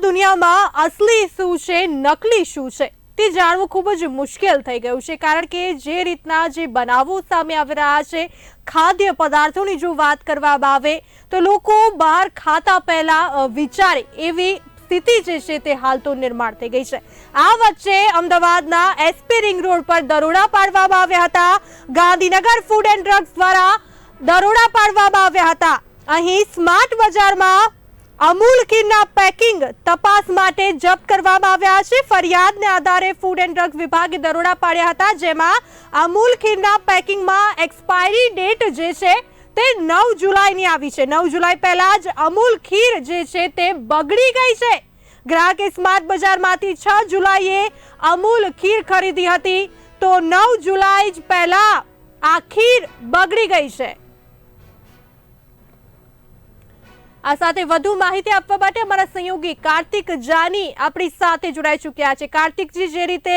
દુનિયામાં અસલી શું છે, નકલી શું છે તે જાણવું ખૂબ જ મુશ્કેલ થઈ ગયું છે, કારણ કે જે રીતના જે બનાવો સામે આવી રહ્યા છે, ખાદ્ય પદાર્થોની જો વાત કરવામાં આવે તો લોકો બહાર ખાતા પહેલા વિચારે એવી સ્થિતિ જે છે તે હાલ તો નિર્માણ થઈ ગઈ છે। આ વચ્ચે અમદાવાદના એસપી રિંગ રોડ પર દરોડા પાડવામાં આવ્યા હતા। ગાંધીનગર ફૂડ એન્ડ ડ્રગ્સ દ્વારા દરોડા પાડવામાં આવ્યા હતા। અહીં સ્માર્ટ બજારમાં અમૂલ ખીરના પેકિંગ તપાસ માટે જપ્ત કરવામાં આવ્યા છે। ફરિયાદને આધારે ફૂડ એન્ડ ડ્રગ વિભાગે દરોડા પાડ્યા હતા, જેમાં અમૂલ ખીરના પેકિંગમાં એક્સપાયરી ડેટ જે છે તે 9 જુલાઈની આવી છે। 9 જુલાઈ પહેલા જ અમૂલ ખીર જે છે તે બગડી ગઈ છે। ગ્રાહકે સ્માર્ટ બજારમાંથી 6 જુલાઈએ અમૂલ ખીર ખરીદી હતી, તો 9 જુલાઈ જ પહેલા આ ખીર બગડી ગઈ છે। આ સાથે વધુ માહિતી આપવા માટે અમારા સહયોગી કાર્તિક જાની આપણી સાથે જોડાઈ ચૂક્યા છે। કાર્તિકજી, જે રીતે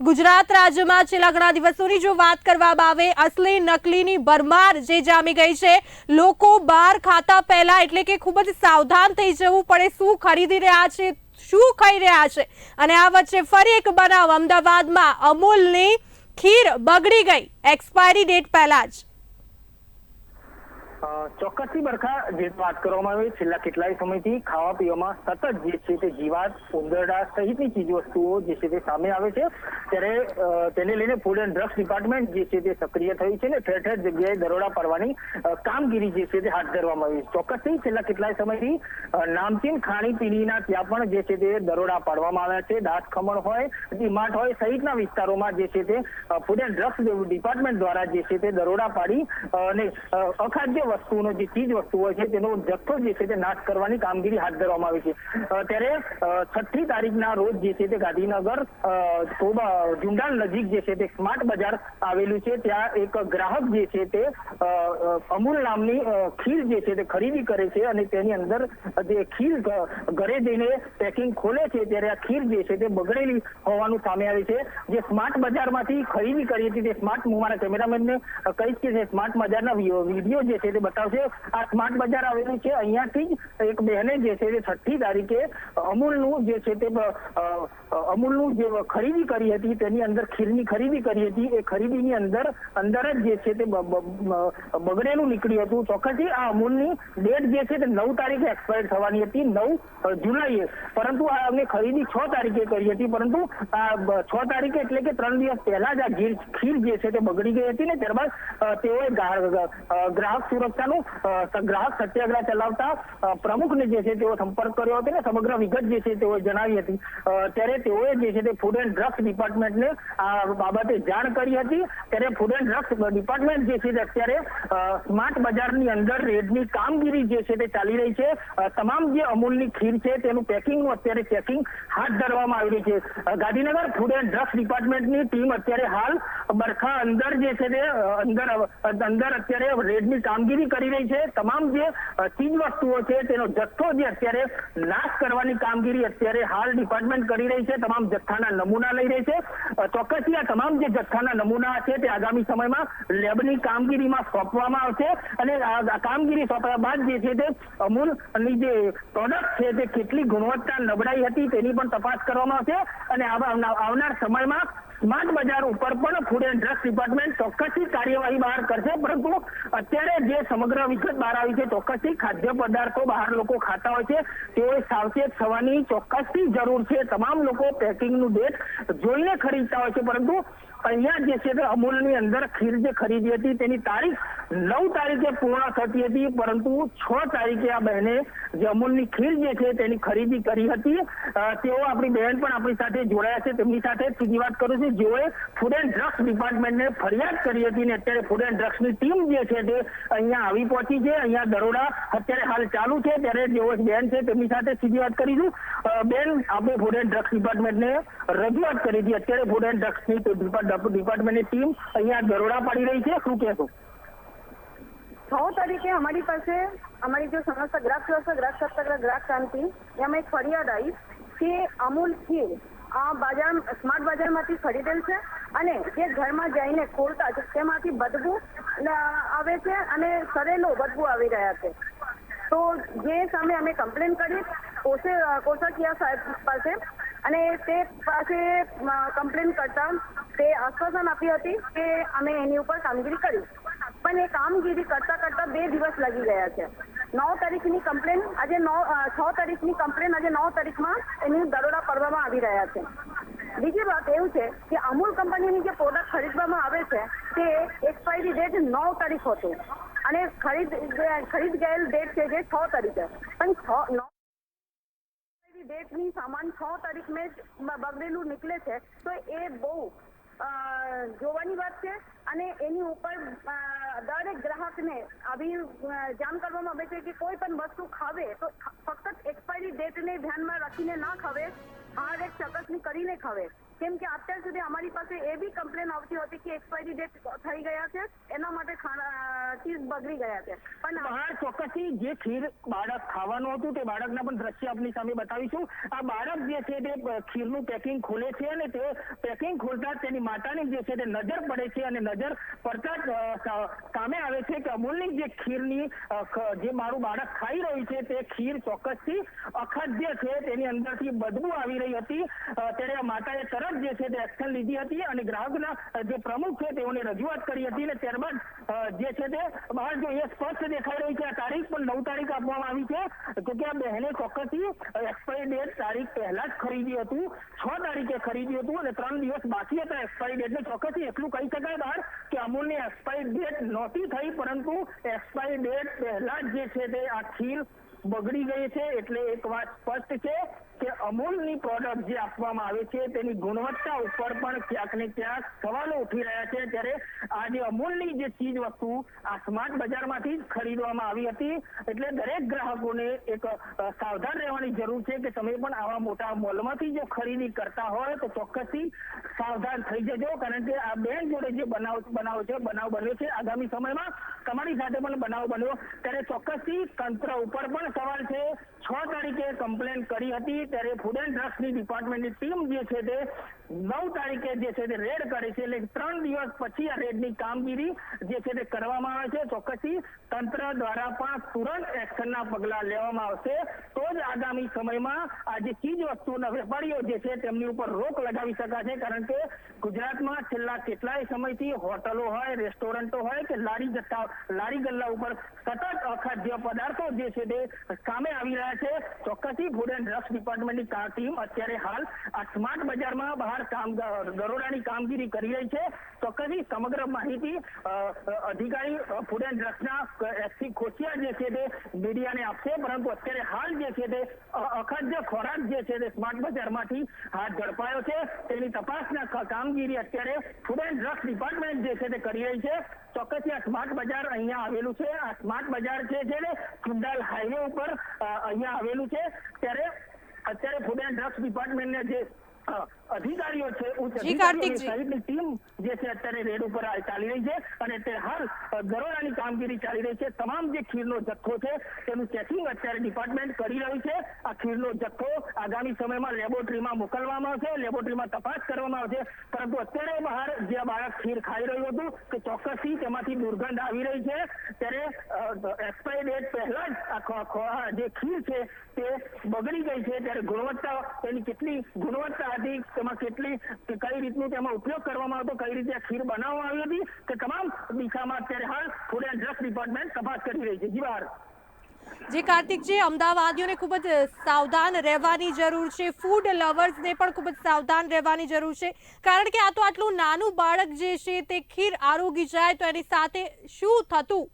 ગુજરાત રાજ્યમાં છેલ્લા ઘણા દિવસોની જો વાત કરવામાં આવે, અસલી નકલીની ભરમાર જે જામી ગઈ છે, લોકો બહાર ખાતા પહેલા એટલે કે ખૂબ જ સાવધાન થઈ જવું પડે, શું ખરીદી રહ્યા છે, શું ખાઈ રહ્યા છે। અને આ વચ્ચે ફરી એક બનાવ અમદાવાદમાં અમૂલની ખીર બગડી ગઈ એક્સપાયરી ડેટ પહેલા જ। ચોક્કસથી બરખા, જે વાત કરવામાં આવી, છેલ્લા કેટલાય સમયથી ખાવા પીવામાં સતત જે છે તે જીવાત, ઉંદરડા સહિતની ચીજ વસ્તુઓ જે છે તે સામે આવે છે, ત્યારે તેને લઈને ફૂડ એન્ડ ડ્રગ્સ ડિપાર્ટમેન્ટ જે છે તે સક્રિય થયું છે ને ઠેર ઠેર જગ્યાએ દરોડા પાડવાની કામગીરી જે છે તે હાથ ધરવામાં આવી છે। ચોક્કસથી છેલ્લા કેટલાય સમયથી નામચીન ખાણીપીણીના ત્યાં પણ જે છે તે દરોડા પાડવામાં આવ્યા છે। દાસ ખમણ હોય, ડીમાર્ટ હોય સહિતના વિસ્તારોમાં જે છે તે ફૂડ એન્ડ ડ્રગ્સ ડિપાર્ટમેન્ટ દ્વારા જે છે તે દરોડા પાડી અને અખાદ્ય વસ્તુનો જે ચીજ વસ્તુઓ છે તેનો જથ્થો જે છે તે નાશ કરવાની કામગીરી હાથ ધરવામાં આવી છે। ત્યારે 6મી તારીખના રોજ જે છે તે ગાંધીનગર ઝુંડાલ નજીક જે છે તે સ્માર્ટ બજાર આવેલું છે, ત્યાં એક ગ્રાહક જે છે તે અમૂલ નામની ખીર જે છે તે ખરીદી કરે છે અને તેની અંદર જે ખીર ઘરે જઈને પેકિંગ ખોલે છે, ત્યારે આ ખીર જે છે તે બગડેલી હોવાનું સામે આવે છે। જે સ્માર્ટ બજારમાંથી ખરીદી કરી હતી તે સ્માર્ટ, હું મારા કેમેરામેનને કહીશ કે સ્માર્ટ બજારના વિડીયો જે છે તે બતાવશે। આ સ્માર્ટ બજાર આવેલું છે, અહીંયાથી જ એક બહેને જે છે તે 6મી તારીખે અમૂલનું જે છે તે અમૂલનું જે ખરીદી કરી હતી, તેની અંદર ખીરની ખરીદી કરી હતી, એ ખરીદીની અંદર જ જે છે તે બગડેલું નીકળ્યું હતું। ચોક્કસથી આ અમૂલની ડેટ જે છે તે 9 તારીખે એક્સપાયર થવાની હતી, 9 જુલાઈએ, પરંતુ આ અમે ખરીદી 6 તારીખે કરી હતી, પરંતુ આ 6 તારીખે એટલે કે 3 દિવસ પહેલા જ આ ખીર જે છે તે બગડી ગઈ હતી ને ત્યારબાદ તેઓએ ગ્રાહક સુરક્ષાનું ગ્રાહક સત્યાગ્રહ ચલાવતા પ્રમુખને જે છે તેઓ સંપર્ક કર્યો હતો ને સમગ્ર વિગત જે છે તેઓ જણાવી હતી। ત્યારે તેઓએ જે છે તે ફૂડ એન્ડ ડ્રગ્સ ડિપાર્ટમેન્ટને આ બાબતે જાણ કરી હતી। ત્યારે ફૂડ એન્ડ ડ્રગ્સ ડિપાર્ટમેન્ટ જે છે તે અત્યારે સ્માર્ટ બજારની અંદર રેડની કામગીરી જે છે તે ચાલી રહી છે। તમામ જે અમૂલની ખીર છે તેનું પેકિંગનું અત્યારે ચેકિંગ હાથ ધરવામાં આવી રહી છે। ગાંધીનગર ફૂડ એન્ડ ડ્રગ્સ ડિપાર્ટમેન્ટની ટીમ અત્યારે હાલ બરખા અંદર જે છે તે અંદર અત્યારે રેડની કામગીરી કરી રહી છે। તમામ જે ચીજ વસ્તુઓ છે તેનો જથ્થો જે અત્યારે નાશ કરવાની કામગીરી અત્યારે હાલ ડિપાર્ટમેન્ટ કરી રહી છે। તમામ જથ્થાના નમૂના લઈ રહી છે। ચોક્કસથી આ તમામ જે જથ્થાના નમૂના છે તે આગામી સમયમાં લેબની કામગીરીમાં સોંપવામાં આવશે અને આ કામગીરી સોંપ્યા બાદ જે છે તે અમૂલની જે પ્રોડક્ટ છે તે કેટલી ગુણવત્તા નબળાઈ હતી તેની પણ તપાસ કરવામાં આવશે અને આવનાર સમયમાં સ્માર્ટ બજાર ઉપર પણ ફૂડ એન્ડ ડ્રગ્સ ડિપાર્ટમેન્ટ ચોક્કસથી કાર્યવાહી બહાર કરશે। પરંતુ અત્યારે જે સમગ્ર વિગત બહાર આવી છે, ચોક્કસથી ખાદ્ય પદાર્થો બહાર લોકો ખાતા હોય છે, તેઓએ સાવચેત થવાની ચોક્કસથી જરૂર છે। તમામ લોકો પેકિંગનું ડેટ જોઈને ખરીદતા હોય છે, પરંતુ અહીંયા જે છે તે અમૂલની અંદર ખીર જે ખરીદી હતી તેની તારીખ 9 તારીખે પૂર્ણ થતી હતી, પરંતુ 6 તારીખે આ બહેને જે અમૂલની ખીર જે છે તેની ખરીદી કરી હતી। તેઓ આપણી બહેન પણ આપણી સાથે જોડાયા છે, તેમની સાથે સીધી વાત કરું છું, જેઓએ ફૂડ એન્ડ ડ્રગ્સ ડિપાર્ટમેન્ટને ફરિયાદ કરી હતી ને અત્યારે ફૂડ એન્ડ ડ્રગ્સની ટીમ જે છે તે અહીંયા આવી પહોંચી છે। અહીંયા દરોડા અત્યારે હાલ ચાલુ છે, ત્યારે જેઓ બેન છે તેમની સાથે સીધી વાત કરીશું। બેન, આપણે ફૂડ એન્ડ ડ્રગ્સ ડિપાર્ટમેન્ટને રજૂઆત કરી હતી, અત્યારે ફૂડ એન્ડ ડ્રગ્સની ડિપાર્ટમેન્ટની ટીમ અહીંયા દરોડા પાડી રહી છે, શું કહેશો? 6 તારીખે અમારી પાસે અમારી જે સમસ્ત ગ્રાહક સુરક્ષા, ગ્રાહક સત્યાગ્રહ, ગ્રાહક ક્રાંતિ એમાં એક ફરિયાદ આવી કે અમૂલ ખીર સ્માર્ટ બજારમાંથી ખરીદેલ છે અને જે ઘરમાં જઈને ખોલતા છે તેમાંથી બદબુ આવે છે અને સરેલો બદબુ આવી રહ્યા છે। તો જે સામે અમે કમ્પ્લેન કરી કોષાકિયા સાહેબ પાસે, અને તે પાસે કમ્પ્લેન કરતા તે આશ્વાસન આપી હતી કે અમે એની ઉપર કામગીરી કરી, પણ એ કામગીરી કરતા 2 દિવસ લાગી ગયા છે. 9 તારીખની કમ્પ્લેન આજે 6 તારીખની કમ્પ્લેન આજે 9 તારીખમાં એની દરોડા પાડવામાં આવી રહ્યા છે. બીજી વાત એવું છે કે અમૂલ કંપનીની જે પ્રોડક્ટ ખરીદવામાં આવે છે તે એક્સપાયરી ડેટ 9 તારીખ હતું, અને ખરીદ ગયેલ ડેટ છે જે 6 તારીખે, પણ 9 ડેટની સામાન 6 તારીખ મેં બગડેલું નીકળે છે, તો એ બહુ જોવાની વાત છે. અને એની ઉપર દરેક ગ્રાહકને આવી જાણ કરવામાં આવે છે કે કોઈ પણ વસ્તુ ખાવે તો ફક્ત એક્સપાયરી ડેટને ધ્યાનમાં રાખીને ના ખાવે, હાર્ડ એક ચકાસણી કરીને ખાવે. કેમ કે અત્યાર સુધી અમારી પાસે એ બી કમ્પ્લેન આવતી હતી કે એક્સપાયરી ડેટ થઈ ગયા છે, એના માટે ચીઝ બગડી ગયા છે. પણ બહાર ચોક્કસથી જે ખીર બાળક ખાવાનું હતું તે બાળકના પણ દ્રશ્ય આપની સામે બતાવીશું. આ બાળક જે છે તે ખીરનું પેકિંગ ખોલે છે, અને તે પેકિંગ ખોલતા તેની માતાની જે છે તે નજર પડે છે, અને નજર પડતા સામે આવે છે કે અમૂલની જે ખીરની જે મારું બાળક ખાઈ રહ્યું છે તે ખીર ચોક્કસથી અખાદ્ય છે, તેની અંદરથી બદબુ આવી રહી હતી. ત્યારે માતાએ તરત જે છે તે એક્શન લીધી હતી, અને ગ્રાહકના જે પ્રમુખ છે તેઓને રજૂઆત કરી હતી, અને ત્યારબાદ જે છે તે બહાર જો એ સ્પષ્ટ દેખાઈ રહી છે. આ તારીખ પણ 9 તારીખ આપવામાં આવી છે, તો કે આ બહેને ચોક્કસથી એક્સપાયરી ડેટ તારીખ પહેલા જ ખરીદી હતું, 6 તારીખે ખરીદ્યું હતું, અને 3 દિવસ બાકી હતા એક્સપાયરી ડેટને. ચોક્કસથી એટલું કહી શકાય બહાર કે અમૂલની એક્સપાયરી ડેટ નહોતી થઈ, પરંતુ એક્સપાયરી ડેટ પહેલા જ જે છે તે આ ખીર બગડી ગઈ છે. એટલે એક વાત સ્પષ્ટ છે કે અમૂલની પ્રોડક્ટ જે આપવામાં આવે છે તેની ગુણવત્તા ઉપર પણ ક્યાંક ને ક્યાંક સવાલો ઉઠી રહ્યા છે. ત્યારે આ જે અમૂલની જે ચીજ વસ્તુ આ સ્માર્ટ બજારમાંથી જ ખરીદવામાં આવી હતી, એટલે દરેક ગ્રાહકોને એક સાવધાન રહેવાની જરૂર છે કે તમે પણ આવા મોટા મોલમાંથી જો ખરીદી કરતા હોય તો ચોક્કસથી સાવધાન થઈ જજો, કારણ કે આ બેન જોડે જે બનાવ બન્યો છે, આગામી સમયમાં તમારી સાથે પણ બનાવ બન્યો ત્યારે ચોક્કસથી તંત્ર ઉપર પણ સવાલ છે. 6 તારીખે કમ્પ્લેન કરી હતી, ત્યારે ફૂડ એન્ડ ડ્રગ્સની ડિપાર્ટમેન્ટની ટીમ જે છે તે 9 તારીખે જે છે તે રેડ કરે છે, એટલે 3 દિવસ પછી આ રેડની કામગીરી જે છે તે કરવામાં આવે છે. ચોક્કસથી તંત્ર દ્વારા પણ તુરંત એક્શનના પગલા લેવામાં આવશે, તો જ આગામી સમયમાં આ જે ચીજ વસ્તુના વેપારીઓ જે છે તેમની ઉપર રોક લગાવી શકાશે. કારણ કે ગુજરાતમાં છેલ્લા કેટલાય સમયથી હોટલો હોય, રેસ્ટોરન્ટો હોય કે લારી ગલ્લા ઉપર સતત અખાદ્ય પદાર્થો જે છે તે સામે આવી રહ્યા છે. ચોક્કસથી ફૂડ એન્ડ ડ્રગ્સ ડિપાર્ટમેન્ટની ટીમ અત્યારે હાલ આ સ્માર્ટ બજારમાં બહાર દરોડાની કામગીરી કરી રહી છે. ચોક્કસથી સમગ્ર માહિતી અધિકારી ફૂડ એન્ડ ડ્રગ્સના એસપી ખોસિયા જે છે તે મીડિયાને આપશે, પરંતુ અત્યારે હાલ જે છે તે અખાદ્ય ખોરાક જે છે તે સ્માર્ટ બજારમાંથી હાથ ઝડપાયો છે, તેની તપાસના કામગીરી અત્યારે ફૂડ એન્ડ ડ્રગ્સ ડિપાર્ટમેન્ટ જે છે તે કરી રહી છે. ચોક્કસથી આ સ્માર્ટ બજાર અહીંયા આવેલું છે. આ સ્માર્ટ બજાર છે ને ખુંડાલ હાઈવે ઉપર અહીંયા આવેલું છે. ત્યારે અત્યારે ફૂડ એન્ડ ડ્રગ્સ ડિપાર્ટમેન્ટને જે અધિકારીઓ છે, ઉચ્ચ અધિકારીઓ સહિતની ટીમ જે છે અત્યારે રેડ ઉપર ચાલી રહી છે, અને તે હાલ દરોડાની કામગીરી ચાલી રહી છે. તમામ જે ખીરનો જથ્થો છે તેનું ચેકિંગ અત્યારે ડિપાર્ટમેન્ટ કરી રહ્યું છે. આ ખીરનો જથ્થો આગામી સમયમાં લેબોરેટરીમાં મોકલવામાં આવશે, લેબોરેટરીમાં તપાસ કરવામાં આવશે, પરંતુ અત્યારે બહાર જે બાળક ખીર ખાઈ રહ્યું હતું કે ચોક્કસથી તેમાંથી દુર્ગંધ આવી રહી છે. ત્યારે એક્સપાયરી ડેટ પહેલા જ જે ખીર છે તે બગડી ગઈ છે. ત્યારે ગુણવત્તા તેની કેટલી ગુણવત્તા હતી, તેમાં કઈ રીતનું તેમાં ઉપયોગ કરવામાં આવતો, કઈ રીતે ખીર બનાવવામાં આવી હતી, કે તમામ દિશામાં અત્યારે હાલ ફૂડ એન્ડ ડ્રગ્સ ડિપાર્ટમેન્ટ તપાસ કરી રહી છે. જી બહાર જી કાર્તિકજી, અમદાવાદીઓને ખૂબ જ સાવધાન રહેવાની જરૂર છે, ફૂડ લવર્સને પણ ખૂબ જ સાવધાન રહેવાની જરૂર છે, કારણ કે આ તો આટલું નાનું બાળક જે છે તે ખીર આરોગી જાય તો એની સાથે શું થતું.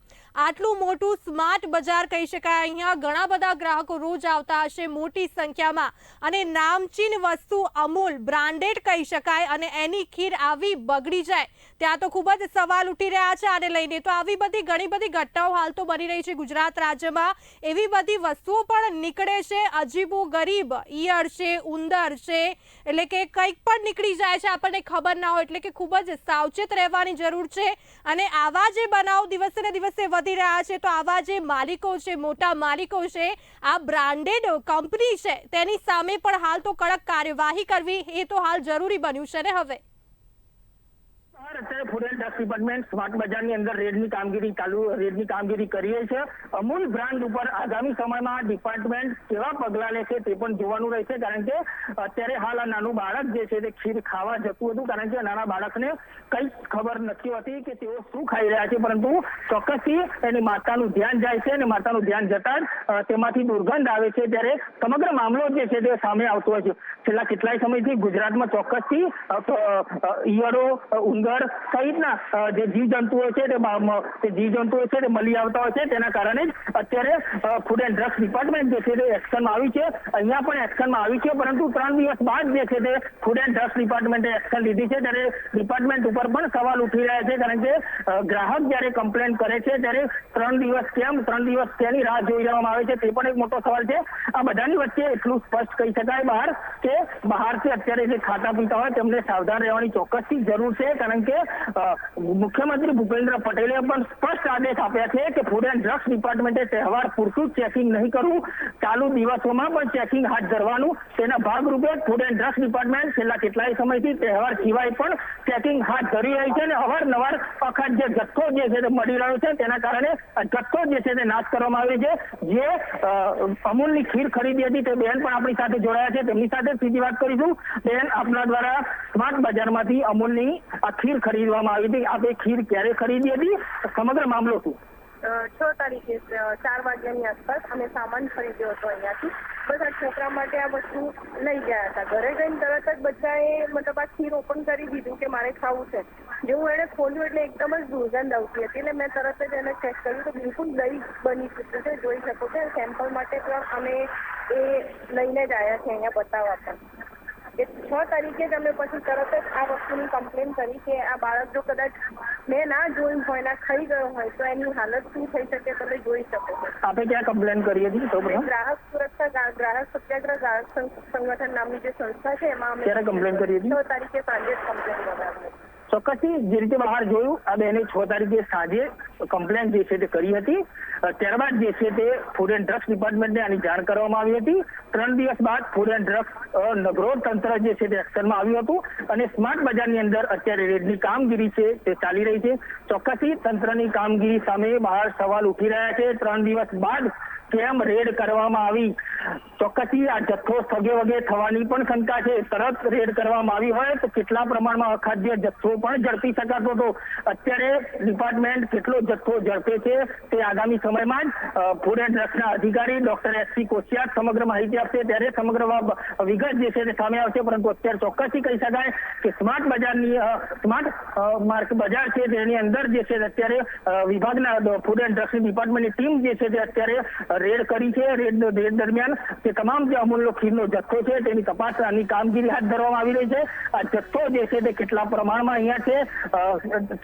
આટલું મોટું સ્માર્ટ બજાર કહી શકાય, અહીંયા ઘણા બધા ગ્રાહકો રોજ આવતા હશે મોટી સંખ્યામાં, અને નામચીન વસ્તુ અમૂલ બ્રાન્ડેડ કહી શકાય, અને એની ખીર આવી બગડી જાય ત્યાં તો ખૂબ જ સવાલ ઉઠી રહ્યા છે આને લઈને. તો આવી બધી ઘણી બધી ઘટનાઓ હાલ તો બની રહી છે ગુજરાત રાજ્યમાં. એવી બધી વસ્તુઓ પણ નીકળે છે, અજીબો ગરીબ ઈયળ છે, ઉંદર છે, એટલે કે કંઈક પણ નીકળી જાય છે, આપણને ખબર ના હોય, એટલે કે ખૂબ જ સાવચેત રહેવાની જરૂર છે. અને આવા જે બનાવ દિવસે ને દિવસે વધી રહ્યા છે, તો આવા જે માલિકો છે, મોટા માલિકો છે, આ બ્રાન્ડેડ કંપની છે, તેની સામે પણ હાલ તો કડક કાર્યવાહી કરવી એ તો હાલ જરૂરી બન્યું છે ને હવે. અત્યારે food and drugs department smart બજારની અંદર રેડની કામગીરી કરી રહી છે. અમૂલ બ્રાન્ડ ઉપર આગામી સમયમાં ડિપાર્ટમેન્ટ કેવા પગલાં લે છે તે પણ જોવાનું રહેશે, કારણ કે અત્યારે હાલ આ નાનું બાળક જે છે તે ખીર ખાવા જતું હતું, કારણ કે નાના બાળકને કઈ ખબર નથી હોતી કે તેઓ શું ખાઈ રહ્યા છે, પરંતુ ચોક્કસથી એની માતાનું ધ્યાન જાય છે અને માતાનું ધ્યાન જતા જ તેમાંથી દુર્ગંધ આવે છે. ત્યારે સમગ્ર મામલો જે છે તે સામે આવતો હોય છે. છેલ્લા કેટલાય સમયથી ગુજરાતમાં ચોક્કસથી ઈયળો, ઉંદર સહિતના જે જીવજંતુઓ છે તે મળી આવતા હોય છે. તેના કારણે જ અત્યારે ફૂડ એન્ડ ડ્રગ્સ ડિપાર્ટમેન્ટ જે છે તે એક્શનમાં આવી છે. અહીંયા પણ એક્શનમાં આવી છે, પરંતુ 3 દિવસ બાદ જે છે તે ફૂડ એન્ડ ડ્રગ્સ ડિપાર્ટમેન્ટે એક્શન લીધી છે. ત્યારે ડિપાર્ટમેન્ટ ઉપર પણ સવાલ ઉઠી રહ્યા છે, કારણ કે ગ્રાહક જ્યારે કમ્પ્લેન કરે છે ત્યારે 3 દિવસ કેમ, 3 દિવસ કેની રાહ જોઈ રહેવામાં આવે છે, તે પણ એક મોટો સવાલ છે. આ બધાની વચ્ચે એટલું સ્પષ્ટ કહી શકાય કે બહારથી અત્યારે જે ખાતા પીતા હોય તેમને સાવધાન રહેવાની ચોક્કસથી જરૂર છે, કારણ કે મુખ્યમંત્રી ભૂપેન્દ્ર પટેલે પણ સ્પષ્ટ આદેશ આપ્યા છે કે ફૂડ એન્ડ ડ્રગ્સ ડિપાર્ટમેન્ટે તહેવાર પૂરતું ચેકિંગ નહીં કરવું, ચાલુ દિવસોમાં પણ ચેકિંગ હાથ ધરવાનું. તેના ભાગરૂપે ફૂડ એન્ડ ડ્રગ્સ ડિપાર્ટમેન્ટ છેલ્લા કેટલાય સમયથી તહેવાર સિવાય પણ ચેકિંગ હાથ ધરી રહી છે અને અવારનવાર અખાદ્ય જથ્થો જે છે તે મળી રહ્યો છે. તેના કારણે જથ્થો જે છે તે નાશ કરવામાં આવી છે. જે અમૂલની ખીર ખરીદી હતી તે બેન પણ આપણી સાથે જોડાયા છે, તેમની સાથે સીધી વાત કરીશું. બેન, આપના દ્વારા સ્માર્ટ બજારમાંથી અમૂલની આ ખીર ખરીદવામાં આવી હતી. આપે ખીર ક્યારે ખરીદી હતી, સમગ્ર મામલો શું? 6 તારીખે 4 વાગ્યાની આસપાસ અમે સામાન ખરીદ્યો હતો અહીંયાથી. બસ આ છોકરા માટે આ વસ્તુ લઈ ગયા હતા. ઘરે જઈને તરત જ બચ્ચાએ મતલબ આ ખીર ઓપન કરી દીધું કે મારે ખાવું છે. જેવું એણે ખોલ્યું એટલે એકદમ જ દુર્ગંધ આવતી હતી, એટલે મેં તરત જ એને ચેક કર્યું તો બિલકુલ દહીં બની ચૂક્યું છે. જોઈ શકો છો સેમ્પલ માટે પણ અમે એ લઈને જ આવ્યા છે અહીંયા બતાવવા પણ. 6 તારીખે જ અમે પછી તરત જ આ વસ્તુની કમ્પ્લેન કરી કે આ બાળક જો કદાચ મેં ના જોયું હોય ના ખાઈ ગયો હોય તો એની હાલત શું થઈ શકે તમે જોઈ શકો છો. આપે ક્યાં કમ્પ્લેન કરી હતી? ગ્રાહક સુરક્ષા, ગ્રાહક સત્યાગ્રહ, ગ્રાહક સંગઠન નામની જે સંસ્થા છે એમાં અમે ક્યારે કમ્પ્લેન કરી હતી? 6 તારીખે સાંજે જ કમ્પ્લેન લગાવી. ચોક્કસથી જે રીતે બહાર જોયું, આ બેને 6 તારીખે સાંજે કમ્પ્લેન જે છે તે કરી હતી. ત્યારબાદ જે છે તે ફૂડ એન્ડ ડ્રગ્સ ડિપાર્ટમેન્ટને આની જાણ કરવામાં આવી હતી. 3 દિવસ બાદ ફૂડ એન્ડ ડ્રગ્સ નગરોટ તંત્ર જે છે તે એક્શનમાં આવ્યું હતું અને સ્માર્ટ બજારની અંદર અત્યારે રેડની કામગીરી છે તે ચાલી રહી છે. ચોક્કસથી તંત્રની કામગીરી સામે બહાર સવાલ ઉઠી રહ્યા છે. 3 દિવસ બાદ કેમ રેડ કરવામાં આવી? ચોક્કસથી આ જથ્થો સગે વગે થવાની પણ શંકા છે. તરત રેડ કરવામાં આવી હોય તો કેટલા પ્રમાણમાં અખાદ્ય જથ્થો પણ ઝડપી શકાતો હતો. અત્યારે ડિપાર્ટમેન્ટ કેટલો જથ્થો ઝડપે છે તે આગામી સમયમાં જ ફૂડ એન્ડ ડ્રગ્સના અધિકારી ડોક્ટર એસપી કોશિયાર સમગ્ર માહિતી આપશે, ત્યારે સમગ્ર વિગત જે છે તે સામે આવશે. પરંતુ અત્યારે ચોક્કસથી કહી શકાય કે સ્માર્ટ બજાર છે તેની અંદર જે છે અત્યારે વિભાગના ફૂડ એન્ડ ડ્રગ્સ ડિપાર્ટમેન્ટની ટીમ જે છે તે અત્યારે રેડ કરી છે. રેડ દરમિયાન તે તમામ જે અમૂલનો ખીરનો જથ્થો છે તેની તપાસની કામગીરી હાથ ધરવામાં આવી રહી છે. આ જથ્થો જે છે તે કેટલા પ્રમાણમાં અહીંયા છે,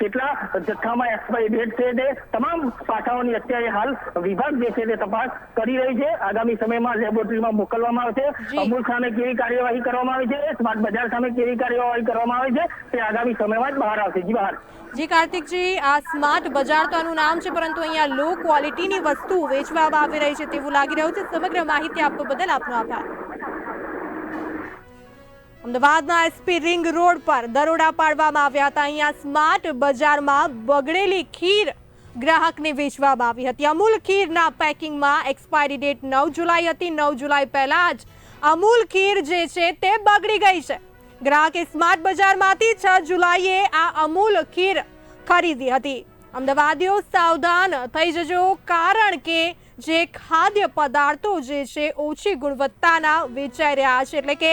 કેટલા જથ્થામાં એક્સપાયરી ડેટ છે, તે તમામ પાસાઓની અત્યારે હાલ વિભાગ જે છે તે તપાસ કરી રહી છે. આગામી સમયમાં લેબોરેટરીમાં મોકલવામાં આવશે. અમૂલ સામે કેવી કાર્યવાહી કરવામાં આવી છે, સ્માર્ટ બજાર સામે કેવી કાર્યવાહી કરવામાં આવી છે તે આગામી સમયમાં જ બહાર આવશે. જી બહાર. જી કાર્તિકજી, આ સ્માર્ટ બજાર તો આનું નામ છે, પરંતુ અહીંયા લો ક્વોલિટીની વસ્તુ વેચવામાં આવી રહી છે તેવું લાગી રહ્યું છે. સમગ્ર માહિતી આપવા બદલ આપનો આભાર. અમદાવાદના એસપી રિંગ રોડ પર દરોડા પાડવામાં આવ્યા હતા. અહીંયા સ્માર્ટ બજારમાં બગડેલી ખીર ગ્રાહકને વેચવામાં આવી હતી. અમૂલ ખીરના પેકિંગમાં એક્સપાયરી ડેટ 9 જુલાઈ હતી. 9 જુલાઈ પહેલા જ અમૂલ ખીર જે છે તે બગડી ગઈ છે. ગ્રાહકે સ્માર્ટ બજારમાંથી 6 જુલાઈએ આ અમૂલ ખીર ખરીદી હતી. અમદાવાદીઓ સાવધાન થઈ જજો, કારણ કે જે ખાદ્ય પદાર્થો જે છે ઓછી ગુણવત્તાના વેચાઈ રહ્યા છે, એટલે કે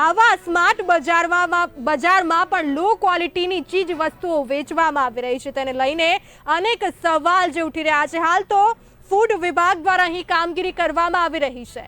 આવા સ્માર્ટ બજારમાં પણ લો ક્વોલિટીની ચીજ વસ્તુઓ વેચવામાં આવી રહી છે. તેને લઈને અનેક સવાલ જે ઉઠી રહ્યા છે. હાલ તો ફૂડ વિભાગ દ્વારા અહીં કામગીરી કરવામાં આવી રહી છે.